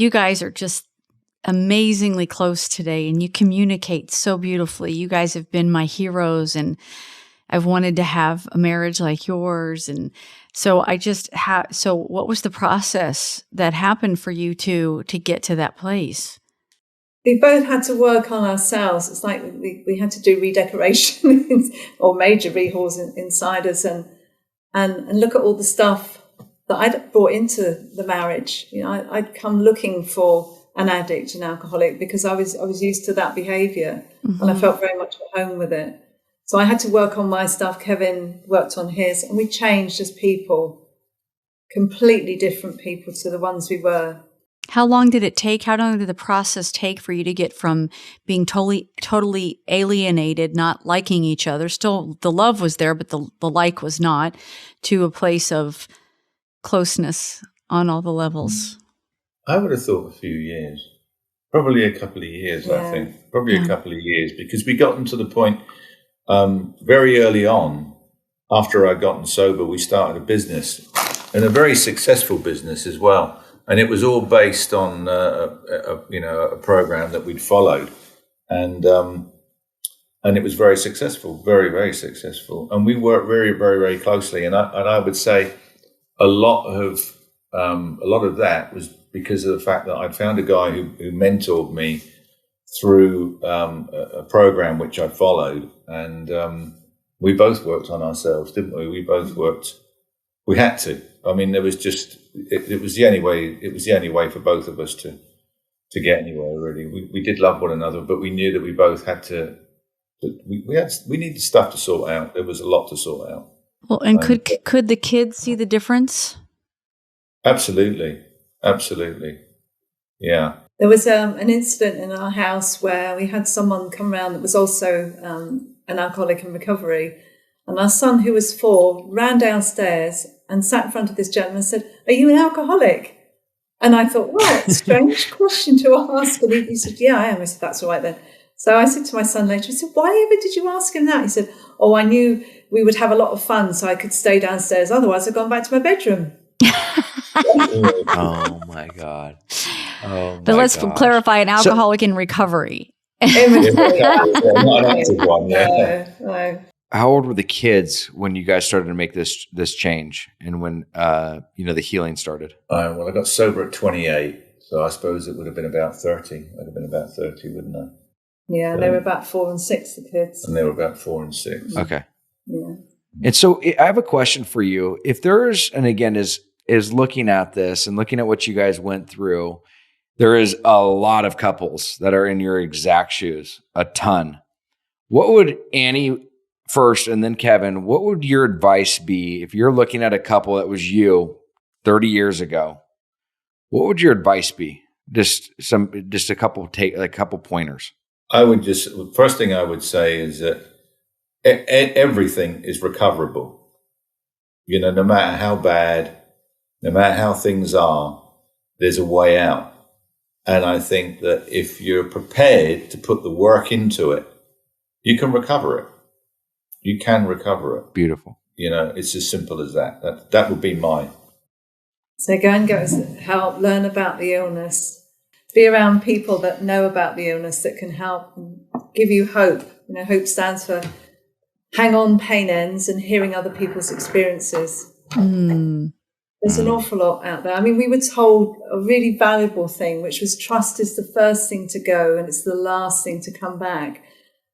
you guys are just amazingly close today, and you communicate so beautifully. You guys have been my heroes, and I've wanted to have a marriage like yours. And so so what was the process that happened for you to get to that place? We both had to work on ourselves. It's like we had to do redecoration or major rehauls inside us and look at all the stuff that I'd brought into the marriage. You know, I'd come looking for an addict, an alcoholic, because I was used to that behaviour, and I felt very much at home with it. So I had to work on my stuff. Kevin worked on his, and we changed as people, completely different people to the ones we were. How long did it take? How long did the process take for you to get from being totally alienated, not liking each other? Still, the love was there, but the like was not, to a place of closeness on all the levels? I would have thought a few years, probably a couple of years. I think probably a couple of years, because we gotten to the point very early on. After I'd gotten sober, we started a business, and a very successful business as well. And it was all based on a program that we'd followed, and it was very successful, very, very successful. And we worked very, very, very closely. And I would say a lot of that was because of the fact that I'd found a guy who mentored me through a program which I followed, and we both worked on ourselves, didn't we? We both worked. We had to. I mean, there was just it was the only way. It was the only way for both of us to get anywhere. Really, we did love one another, but we knew that we both had to. We needed stuff to sort out. There was a lot to sort out. Well, and could the kids see the difference? Absolutely, yeah. There was an incident in our house where we had someone come around that was also an alcoholic in recovery. And our son, who was 4, ran downstairs and sat in front of this gentleman and said, "Are you an alcoholic?" And I thought, what a strange question to ask. And he said, "Yeah, I am." I said, "That's all right then." So I said to my son later, I said, "Why ever did you ask him that?" He said, "Oh, I knew we would have a lot of fun, so I could stay downstairs. Otherwise, I'd gone back to my bedroom." Oh, my God. But let's clarify, an alcoholic in recovery. Not an active one, No. How old were the kids when you guys started to make this change, and when the healing started? Well, I got sober at 28, so I suppose it would have been about 30. I'd have been about 30, wouldn't I? Yeah, they were about 4 and 6, the kids. And they were about 4 and 6. Okay. Yeah. And so I have a question for you. If there's, and again, is looking at this and looking at what you guys went through, there is a lot of couples that are in your exact shoes, a ton. What would Annie first, and then Kevin, what would your advice be if you're looking at a couple that was you 30 years ago? What would your advice be? Just a couple pointers. First thing I would say is that everything is recoverable. You know, no matter how bad, no matter how things are, there's a way out. And I think that if you're prepared to put the work into it, you can recover it. You can recover it. Beautiful. You know, it's as simple as that. That would be mine. So go and get help, learn about the illness, be around people that know about the illness that can help and give you hope. You know, hope stands for hang on, pain ends, and hearing other people's experiences. There's an awful lot out there. I mean, we were told a really valuable thing, which was trust is the first thing to go and it's the last thing to come back.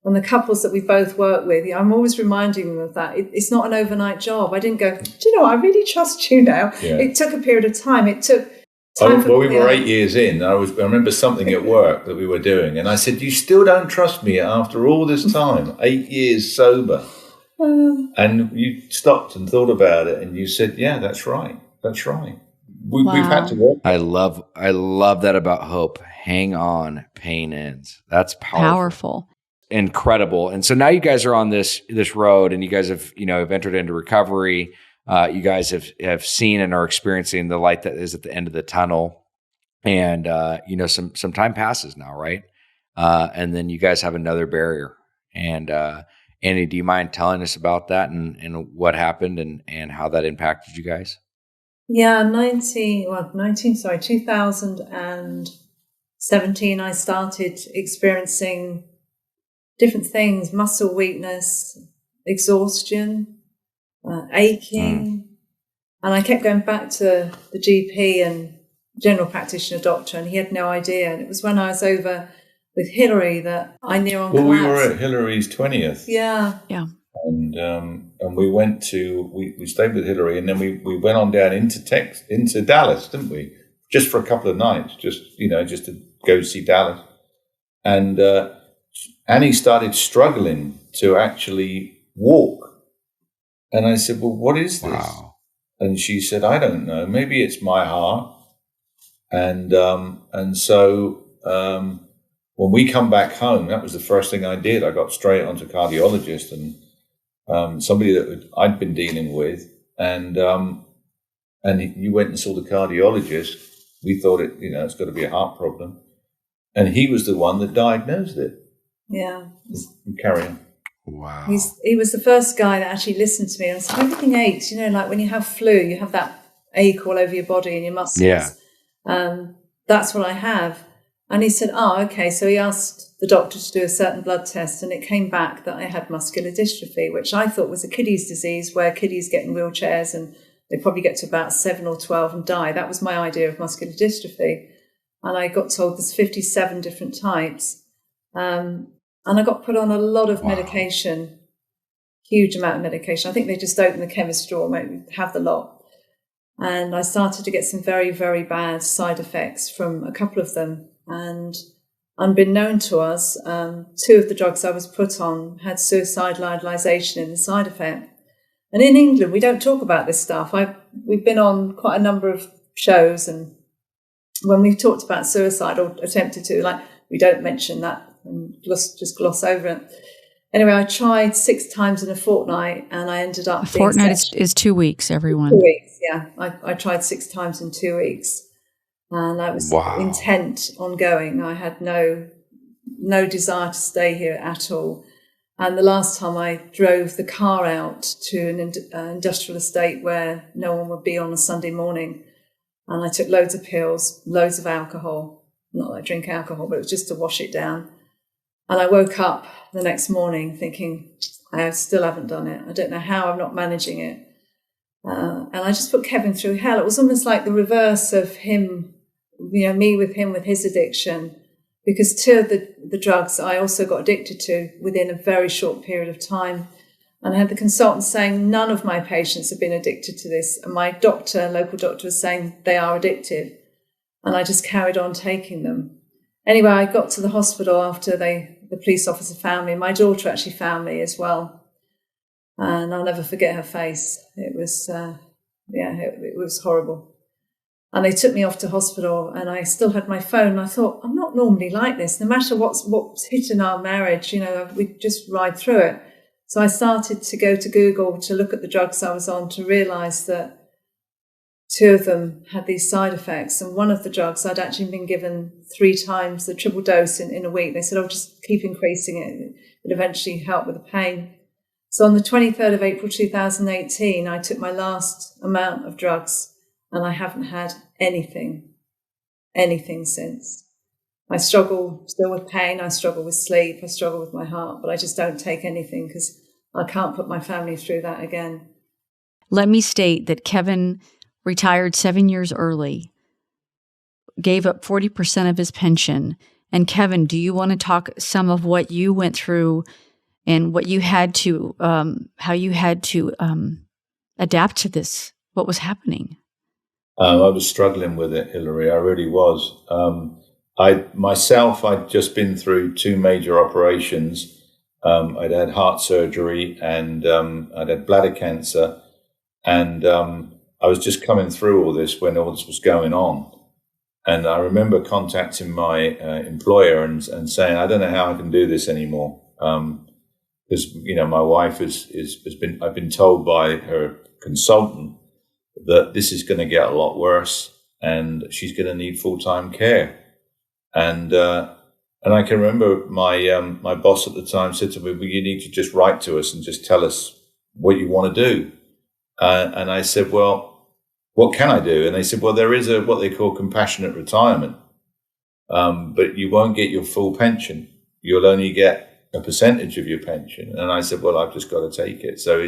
And the couples that we both work with, I'm always reminding them of that. It's not an overnight job. I didn't go, do you know what? I really trust you now. Yeah. It took a period of time. It took time. Well, we were 8 years in. I remember something at work that we were doing. And I said, you still don't trust me after all this time, 8 years sober. And you stopped and thought about it and you said, yeah, that's right. That's right. We've had to work. I love that about hope. Hang on, pain ends. That's powerful. Incredible. And so now you guys are on this road, and you guys have entered into recovery. You guys have seen and are experiencing the light that is at the end of the tunnel. And some time passes now, right? And then you guys have another barrier. And Annie, do you mind telling us about that and what happened and how that impacted you guys? Yeah, 2017, I started experiencing different things: muscle weakness, exhaustion, aching. And I kept going back to the GP and general practitioner doctor, and he had no idea. And it was when I was over with Hilary that I near on collapsed. We were at Hilary's 20th. Yeah. Yeah. And we went to, we stayed with Hilary, and then we went on down into Dallas, didn't we? Just for a couple of nights, just to go see Dallas. And Annie started struggling to actually walk. And I said, well, what is this? Wow. And she said, I don't know. Maybe it's my heart. And so when we come back home, that was the first thing I did. I got straight onto a cardiologist and somebody that I'd been dealing with. And you went and saw the cardiologist. We thought it's got to be a heart problem. And he was the one that diagnosed it. Yeah. Carry on. Wow. He was the first guy that actually listened to me and said, everything aches. Like when you have flu, you have that ache all over your body and your muscles. Yeah. That's what I have. And he said, oh, okay. So he asked the doctor to do a certain blood test, and it came back that I had muscular dystrophy, which I thought was a kiddies disease where kiddies get in wheelchairs and they probably get to about 7 or 12 and die. That was my idea of muscular dystrophy. And I got told there's 57 different types. And I got put on a lot of medication, huge amount of medication. I think they just opened the chemist drawer, maybe have the lot. And I started to get some very, very bad side effects from a couple of them. And unbeknown to us, 2 of the drugs I was put on had suicidal ideation in the side effect. And in England, we don't talk about this stuff. We've been on quite a number of shows, and when we've talked about suicide or attempted to, we don't mention that and just gloss over it. Anyway, I tried 6 times in a fortnight, and I ended up... A fortnight is 2 weeks, everyone. 2 weeks, yeah. I tried 6 times in 2 weeks, and I was intent on going. I had no desire to stay here at all. And the last time I drove the car out to an industrial estate where no one would be on a Sunday morning, and I took loads of pills, loads of alcohol. Not that I drink alcohol, but it was just to wash it down. And I woke up the next morning thinking, I still haven't done it. I don't know how I'm not managing it. And I just put Kevin through hell. It was almost like the reverse of him, me with him with his addiction, because 2 of the drugs I also got addicted to within a very short period of time. And I had the consultant saying none of my patients have been addicted to this. And my local doctor was saying they are addictive. And I just carried on taking them. Anyway, I got to the hospital after the police officer found me. My daughter actually found me as well. And I'll never forget her face. It was, it was horrible. And they took me off to hospital, and I still had my phone. And I thought, I'm not normally like this. No matter what's hitting our marriage, we just ride through it. So I started to go to Google to look at the drugs I was on to realise that 2 of them had these side effects. And one of the drugs I'd actually been given 3 times the triple dose in a week. They said, just keep increasing it. It would eventually help with the pain. So on the 23rd of April 2018, I took my last amount of drugs, and I haven't had anything since. I struggle still with pain. I struggle with sleep. I struggle with my heart, but I just don't take anything because I can't put my family through that again. Let me state that Kevin retired 7 years early, gave up 40% of his pension. And Kevin, do you want to talk some of what you went through and what you had to, how you had to adapt to this, what was happening? I was struggling with it, Hilary. I really was. I'd just been through 2 major operations. I'd had heart surgery and I'd had bladder cancer. And I was just coming through all this when all this was going on. And I remember contacting my employer and saying, I don't know how I can do this anymore. Because, my wife I've been told by her consultant that this is going to get a lot worse and she's going to need full-time care. And I can remember my boss at the time said to me, well, you need to just write to us and just tell us what you want to do. And I said, well, what can I do? And they said, well, there is what they call compassionate retirement, but you won't get your full pension. You'll only get a percentage of your pension. And I said, well, I've just got to take it. So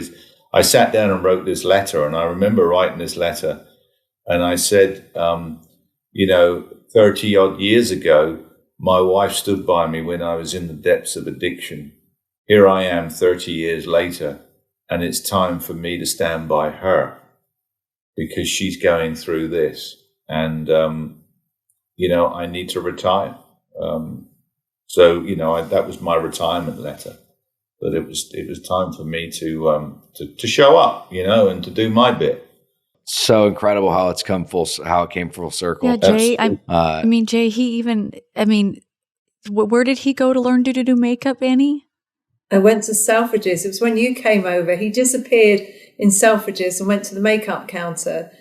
I sat down and wrote this letter, and I remember writing this letter, and I said, 30 odd years ago, my wife stood by me when I was in the depths of addiction. Here I am 30 years later, and it's time for me to stand by her because she's going through this. And, I need to retire. That was my retirement letter. But it was time for me to show up, and to do my bit. So incredible how it came full circle. Yeah, Jay. Jay. Where did he go to learn to do makeup, Annie? I went to Selfridges. It was when you came over. He disappeared in Selfridges and went to the makeup counter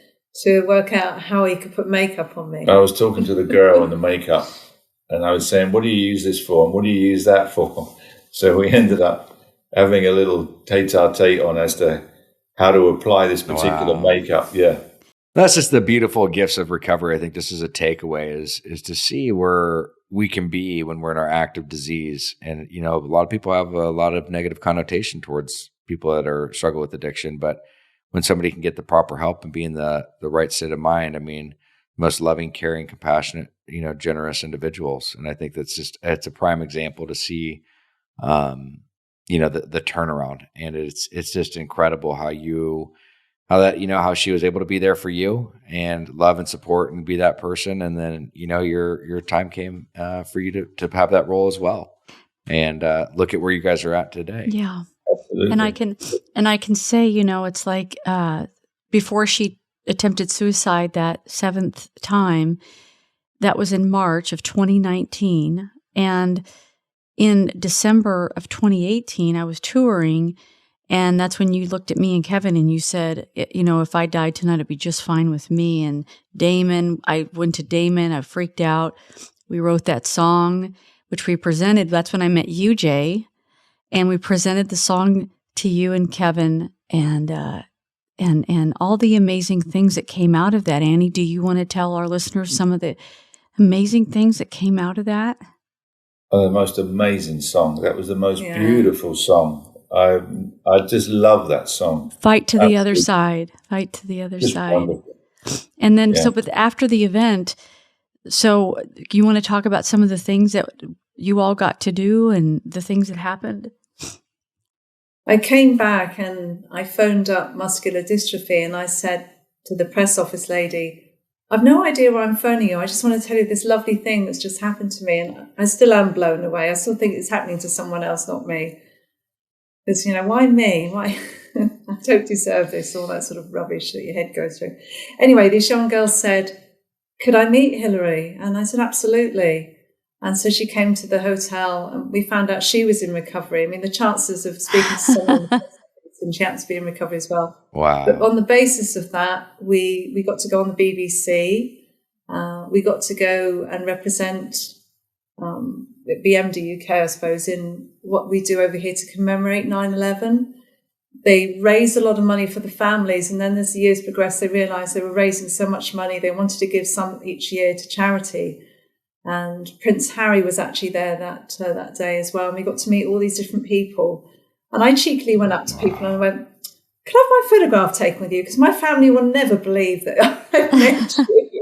to work out how he could put makeup on me. I was talking to the girl in the makeup, and I was saying, what do you use this for? And what do you use that for? So we ended up having a little tete-a-tete on as to how to apply this particular makeup. Yeah. That's just the beautiful gifts of recovery. I think this is a takeaway is to see where we can be when we're in our active disease. And, a lot of people have a lot of negative connotation towards people that struggle with addiction. But when somebody can get the proper help and be in the right state of mind, most loving, caring, compassionate, generous individuals. And I think it's a prime example to see, the turnaround. And it's just incredible how she was able to be there for you and love and support and be that person. And then, your time came for you to have that role as well. And look at where you guys are at today. Yeah. Absolutely. And I can say, it's like before she attempted suicide that 7th time, that was in March of 2019. And in December of 2018, I was touring. And that's when you looked at me and Kevin and you said, if I died tonight, it'd be just fine with me. And Damon, I went to Damon. I freaked out. We wrote that song, which we presented. That's when I met you, Jay. And we presented the song to you and Kevin and all the amazing things that came out of that. Annie, do you want to tell our listeners some of the amazing things that came out of that? Oh, the most amazing song. That was the most beautiful song. I just love that song. Fight to the other side. Fight to the other side. Wonderful. And then, but after the event, so you want to talk about some of the things that you all got to do and the things that happened? I came back and I phoned up Muscular Dystrophy and I said to the press office lady, I've no idea why I'm phoning you. I just want to tell you this lovely thing that's just happened to me. And I still am blown away. I still think it's happening to someone else, not me. Because, why me? Why? I don't deserve this, all that sort of rubbish that your head goes through. Anyway, this young girl said, could I meet Hilary? And I said, absolutely. And so she came to the hotel and we found out she was in recovery. The chances of speaking to someone and she happened to be in recovery as well. Wow. But on the basis of that, we got to go on the BBC. We got to go and represent BMD UK, I suppose, in what we do over here to commemorate 9/11. They raised a lot of money for the families, and then as the years progressed, they realised they were raising so much money, they wanted to give some each year to charity. And Prince Harry was actually there that day as well, and we got to meet all these different people. And I cheekily went up to people and I went, "Can I have my photograph taken with you? Because my family will never believe that I've met you."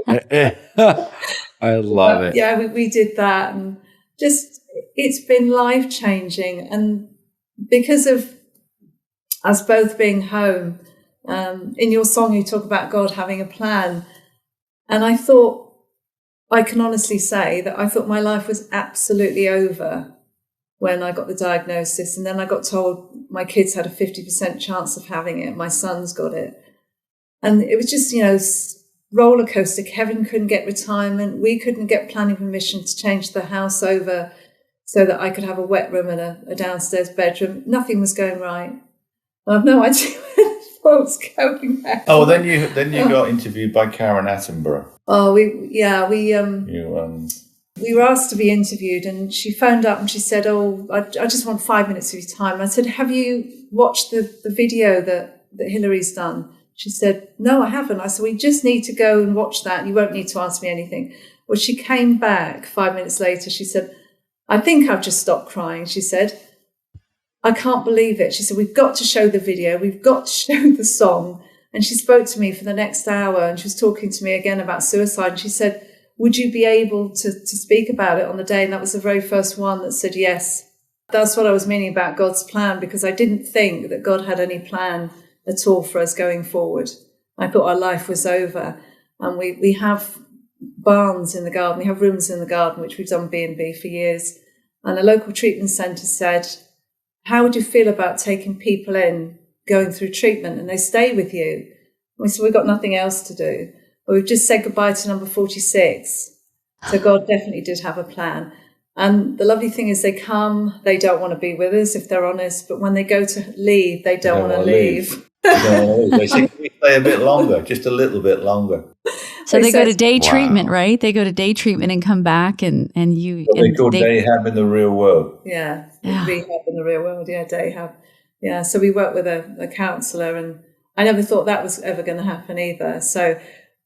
I love it. Yeah, we did that, and just it's been life-changing. And because of us both being home, in your song you talk about God having a plan, and I thought, I can honestly say that I thought my life was absolutely over when I got the diagnosis, and then I got told my kids had a 50% chance of having it. My son's got it. And it was just, roller coaster. Kevin couldn't get retirement. We couldn't get planning permission to change the house over so that I could have a wet room and a downstairs bedroom. Nothing was going right. I have no idea what was going on. Oh, then you got interviewed by Karen Attenborough. Oh, we were asked to be interviewed, and she phoned up and she said, "Oh, I just want 5 minutes of your time." I said, "Have you watched the video that Hilary's done?" She said, no, I haven't. I said, we just need to go and watch that. You won't need to ask me anything. Well, she came back 5 minutes later. She said, I think I've just stopped crying. She said, I can't believe it. She said, we've got to show the video. We've got to show the song. And she spoke to me for the next hour, and she was talking to me again about suicide. And she said, would you be able to speak about it on the day? And that was the very first one that said yes. That's what I was meaning about God's plan, because I didn't think that God had any plan at all for us going forward. I thought our life was over. And we have barns in the garden. We have rooms in the garden, which we've done B&B for years. And a local treatment centre said, how would you feel about taking people in, going through treatment, and they stay with you? We said, we've got nothing else to do. But we've just said goodbye to number 46. So God definitely did have a plan. And the lovely thing is they come, they don't want to be with us, if they're honest, but when they go to leave, they don't want to leave. They say, can we stay a bit longer, just a little bit longer? So they go to day treatment, right? They go to day treatment and come back, and you. What they call day hab in the real world. Yeah, rehab in the real world. Yeah, day hab. Yeah, so we work with a counsellor, and I never thought that was ever going to happen either. So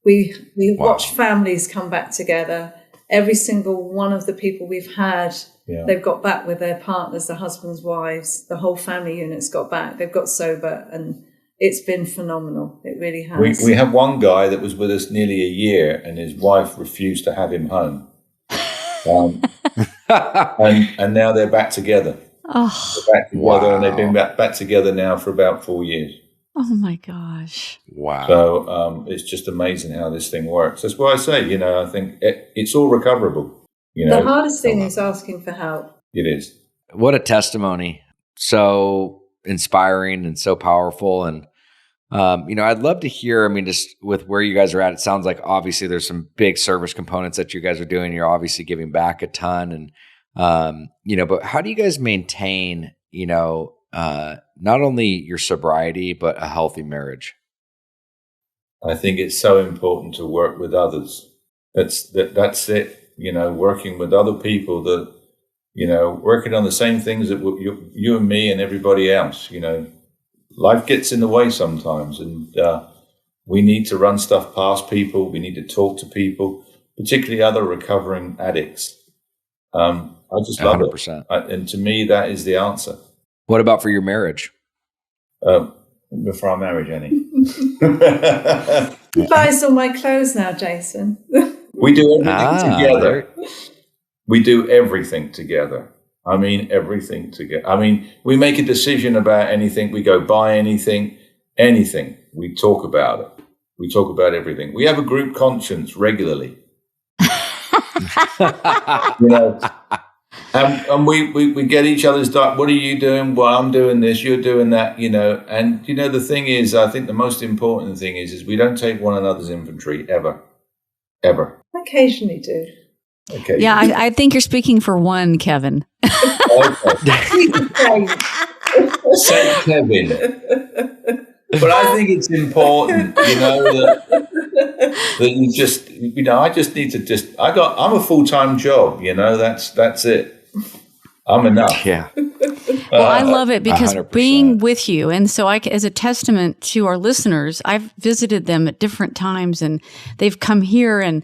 we watch families come back together. Every single one of the people we've had, they've got back with their partners, the husbands, wives, the whole family unit's got back. They've got sober, and it's been phenomenal. It really has. We have one guy that was with us nearly a year, and his wife refused to have him home. And now they're back together. Oh, they're back together, and they've been back together now for about 4 years. Oh my gosh! Wow! So it's just amazing how this thing works. That's why I say, I think it's all recoverable. The hardest thing is asking for help. It is. What a testimony! So inspiring and so powerful. And I'd love to hear. I mean, just with where you guys are at, it sounds like obviously there's some big service components that you guys are doing. You're obviously giving back a ton, and but how do you guys maintain, not only your sobriety, but a healthy marriage? I think it's so important to work with others. That's it. Working with other people that, working on the same things that you and me and everybody else. Life gets in the way sometimes, and we need to run stuff past people. We need to talk to people, particularly other recovering addicts. I just love 100%. And to me, that is the answer. What about for your marriage? For our marriage, Annie. He buys all my clothes now, Jason. We do everything together. We do everything together. I mean, everything together. I mean, we make a decision about anything. We go buy anything. We talk about it. We talk about everything. We have a group conscience regularly. And we get each other's what are you doing? Well, I'm doing this, you're doing that, and the thing is, I think the most important thing is we don't take one another's inventory ever. Occasionally do. Okay. Yeah, I think you're speaking for one, Kevin. Say Kevin. But I think it's important, that you just, I just need to I'm a full-time job, that's it. I'm enough. Yeah. Well, I love it because 100%. Being with you, and so as a testament to our listeners, I've visited them at different times, and they've come here, and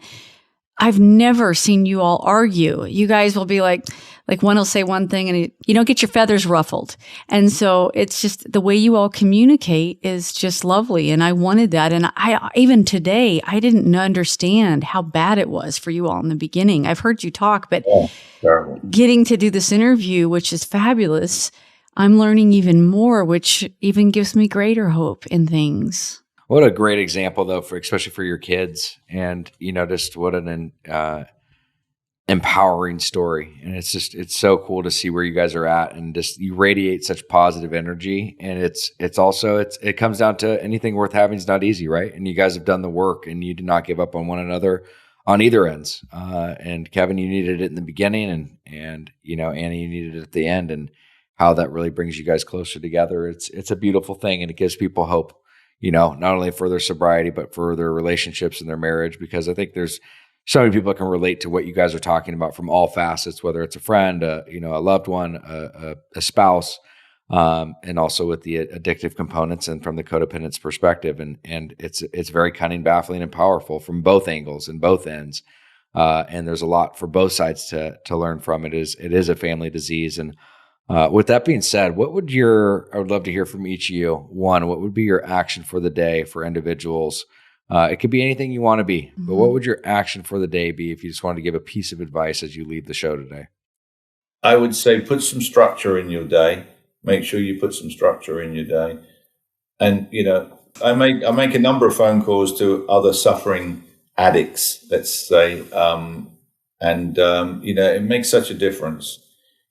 I've never seen you all argue. You guys will be like one will say one thing and you don't get your feathers ruffled. And so it's just the way you all communicate is just lovely. And I wanted that. And even today, I didn't understand how bad it was for you all in the beginning. I've heard you talk, but getting to do this interview, which is fabulous, I'm learning even more, which even gives me greater hope in things. What a great example, though, especially for your kids, and just what an empowering story. And it's so cool to see where you guys are at, and just you radiate such positive energy. And it comes down to anything worth having is not easy, right? And you guys have done the work, and you did not give up on one another on either ends. And Kevin, you needed it in the beginning, and Annie, you needed it at the end, and how that really brings you guys closer together. It's a beautiful thing, and it gives people hope. Not only for their sobriety, but for their relationships and their marriage, because I think there's so many people that can relate to what you guys are talking about from all facets, whether it's a friend, a loved one, a spouse. and also with the addictive components and from the codependence perspective. And it's very cunning, baffling, and powerful from both angles and both ends. And there's a lot for both sides to learn from. It is a family disease. And with that being said, I would love to hear from each of you. One, what would be your action for the day for individuals? It could be anything you want to be, but what would your action for the day be if you just wanted to give a piece of advice as you leave the show today? I would say put some structure in your day. Make sure you put some structure in your day. And, I make a number of phone calls to other suffering addicts, let's say, it makes such a difference,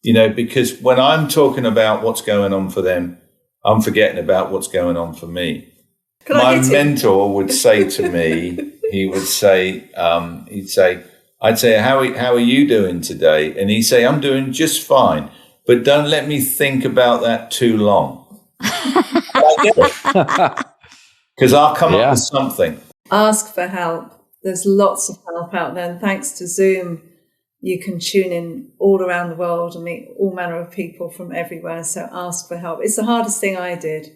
because when I'm talking about what's going on for them, I'm forgetting about what's going on for me. My mentor would say to me, he'd say, I'd say, how are you doing today? And he'd say, I'm doing just fine, but don't let me think about that too long. Because I'll come up with something. Ask for help. There's lots of help out there. And thanks to Zoom, you can tune in all around the world and meet all manner of people from everywhere. So ask for help. It's the hardest thing I did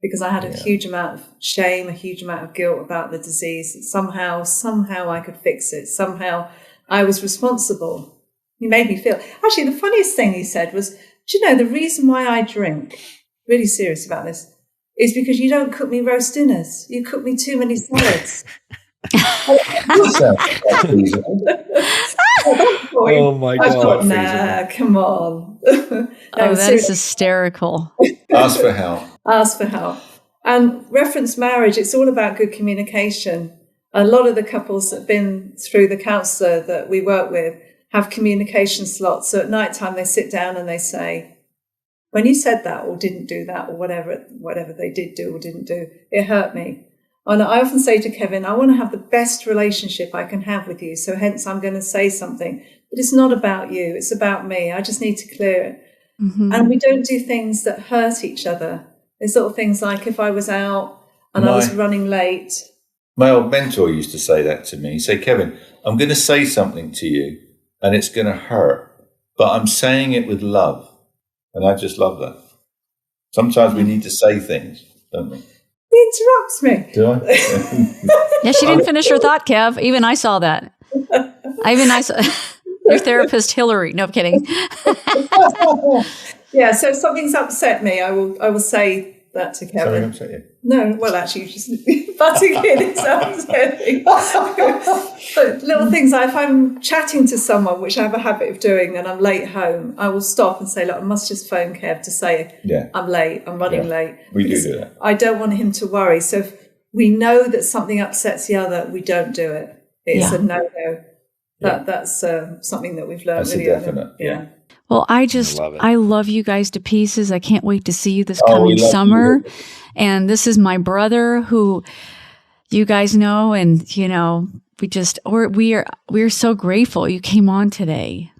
because I had a huge amount of shame, a huge amount of guilt about the disease. Somehow I could fix it. Somehow I was responsible. He made me feel. Actually, the funniest thing he said was, do you know, the reason why I drink, really serious about this, is because you don't cook me roast dinners. You cook me too many salads. Oh my God. Nah, come on. That is hysterical. Ask for help. Ask for help. And reference marriage, it's all about good communication. A lot of the couples that have been through the counsellor that we work with have communication slots. So at night time, they sit down and they say, when you said that or didn't do that or whatever they did do or didn't do, it hurt me. And I often say to Kevin, I want to have the best relationship I can have with you. So hence I'm going to say something, but it's not about you. It's about me. I just need to clear it. Mm-hmm. And we don't do things that hurt each other. There's little things like if I was out and I was running late. My old mentor used to say that to me. He'd say, Kevin, I'm going to say something to you and it's going to hurt, but I'm saying it with love. And I just love that. Sometimes we need to say things, don't we? He interrupts me. Do I? Yeah, she didn't finish her thought, Kev. Even I saw that. I saw your therapist, Hilary. No, I'm kidding. Yeah, so if something's upset me, I will say that to Kevin. Something upset you? No, well, actually, you just butting in. It's upsetting. But little things, like if I'm chatting to someone, which I have a habit of doing, and I'm late home, I will stop and say, look, I must just phone Kev to say I'm late, I'm running late. We do that. I don't want him to worry. So if we know that something upsets the other, we don't do it. It's a no-no. That's something that we've learned. That's really a definite. Yeah. Well, I love you guys to pieces. I can't wait to see you this coming summer. And this is my brother who you guys know. And, we're so grateful you came on today.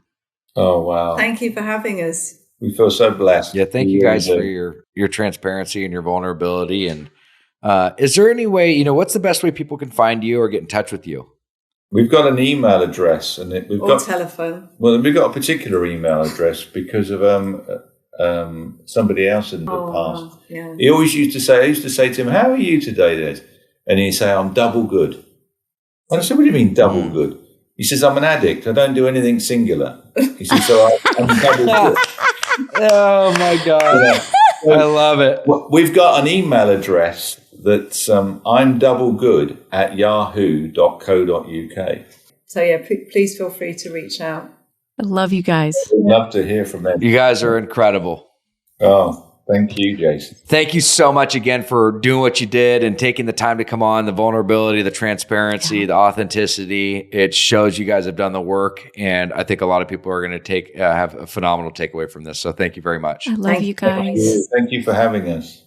Oh, wow. Thank you for having us. We feel so blessed. Yeah. Thank you guys for your transparency and your vulnerability. And is there any way, what's the best way people can find you or get in touch with you? We've got an email address and we've got telephone. Well, we've got a particular email address because of somebody else in the past. Yeah. He always used to say, I used to say to him, how are you today, Des? And he'd say, I'm double good. And I said, what do you mean double good? He says, I'm an addict. I don't do anything singular. He says, so I'm double good. Oh, my God. I love it. We've got an email address that's I'm double good at yahoo.co.uk. So, please feel free to reach out. I love you guys. We'd love to hear from them. You guys are incredible. Oh, thank you, Jason. Thank you so much again for doing what you did and taking the time to come on, the vulnerability, the transparency, the authenticity. It shows you guys have done the work. And I think a lot of people are going to have a phenomenal takeaway from this. So thank you very much. I love you guys. Thank you for having us.